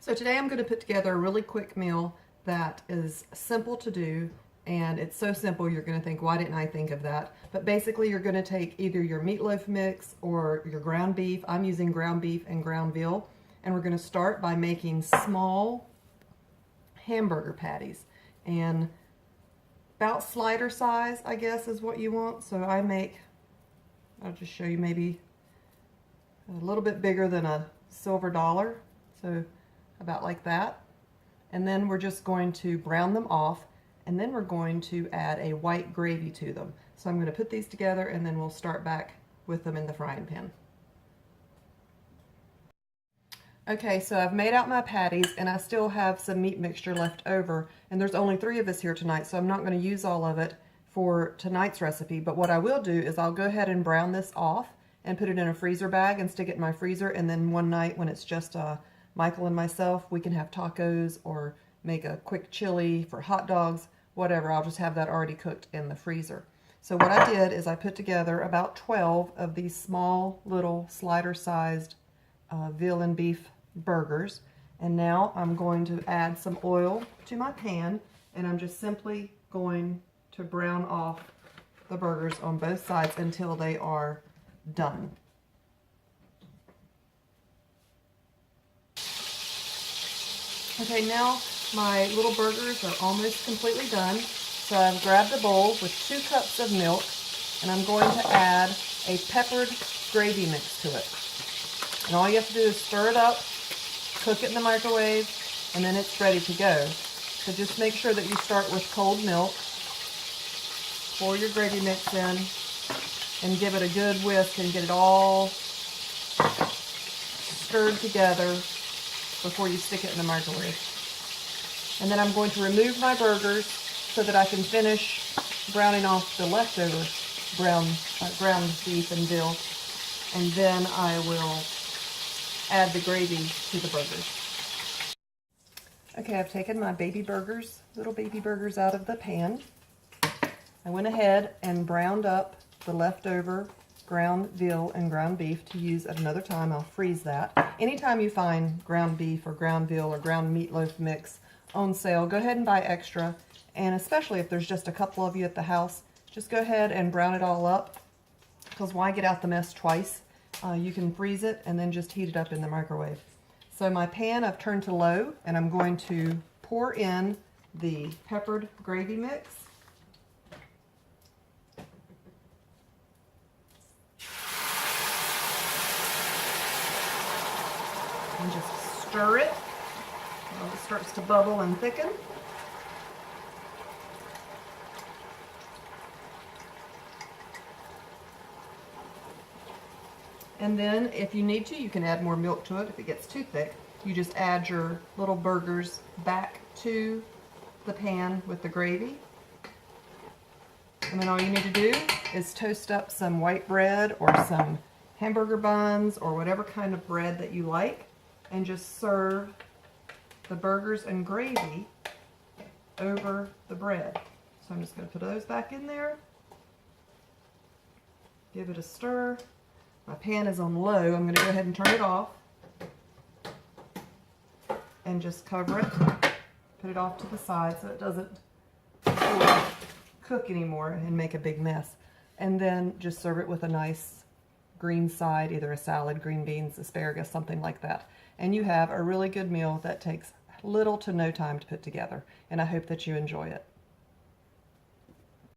So today I'm going to put together a really quick meal that is simple to do, and it's so simple you're going to think, why didn't I think of that? But basically you're going to take either your meatloaf mix or your ground beef. I'm using ground beef and ground veal, and we're going to start by making small hamburger patties, and about slider size, I guess, is what you want. So I'll just show you, maybe a little bit bigger than a silver dollar, so about like that. And then we're just going to brown them off, and then we're going to add a white gravy to them. So I'm going to put these together, and then we'll start back with them in the frying pan. Okay, so I've made out my patties, and I still have some meat mixture left over, and there's only 3 of us here tonight, so I'm not going to use all of it for tonight's recipe. But what I will do is I'll go ahead and brown this off and put it in a freezer bag and stick it in my freezer, and then one night when it's just Michael and myself, we can have tacos or make a quick chili for hot dogs, whatever. I'll just have that already cooked in the freezer. So what I did is I put together about 12 of these small little slider sized veal and beef burgers, and now I'm going to add some oil to my pan, and I'm just simply going to brown off the burgers on both sides until they are done. Okay, now my little burgers are almost completely done. So I've grabbed a bowl with 2 cups of milk, and I'm going to add a peppered gravy mix to it. And all you have to do is stir it up, cook it in the microwave, and then it's ready to go. So just make sure that you start with cold milk. Pour your gravy mix in and give it a good whisk and get it all stirred together before you stick it in the microwave. And then I'm going to remove my burgers so that I can finish browning off the leftover ground beef and veal, and then I will add the gravy to the burgers. Okay, I've taken my little baby burgers out of the pan. I went ahead and browned up the leftover ground veal and ground beef to use at another time. I'll freeze that. Anytime you find ground beef or ground veal or ground meatloaf mix on sale, go ahead and buy extra. And especially if there's just a couple of you at the house, just go ahead and brown it all up, because why get out the mess twice? You can freeze it and then just heat it up in the microwave. So my pan I've turned to low, and I'm going to pour in the peppered gravy mix. And just stir it while it starts to bubble and thicken. And then if you need to, you can add more milk to it if it gets too thick. You just add your little burgers back to the pan with the gravy. And then all you need to do is toast up some white bread or some hamburger buns or whatever kind of bread that you like, and just serve the burgers and gravy over the bread. So I'm just going to put those back in there, give it a stir. My pan is on low. I'm going to go ahead and turn it off and just cover it, put it off to the side so it doesn't cook anymore and make a big mess. And then just serve it with a nice green side, either a salad, green beans, asparagus, something like that. And you have a really good meal that takes little to no time to put together. And I hope that you enjoy it.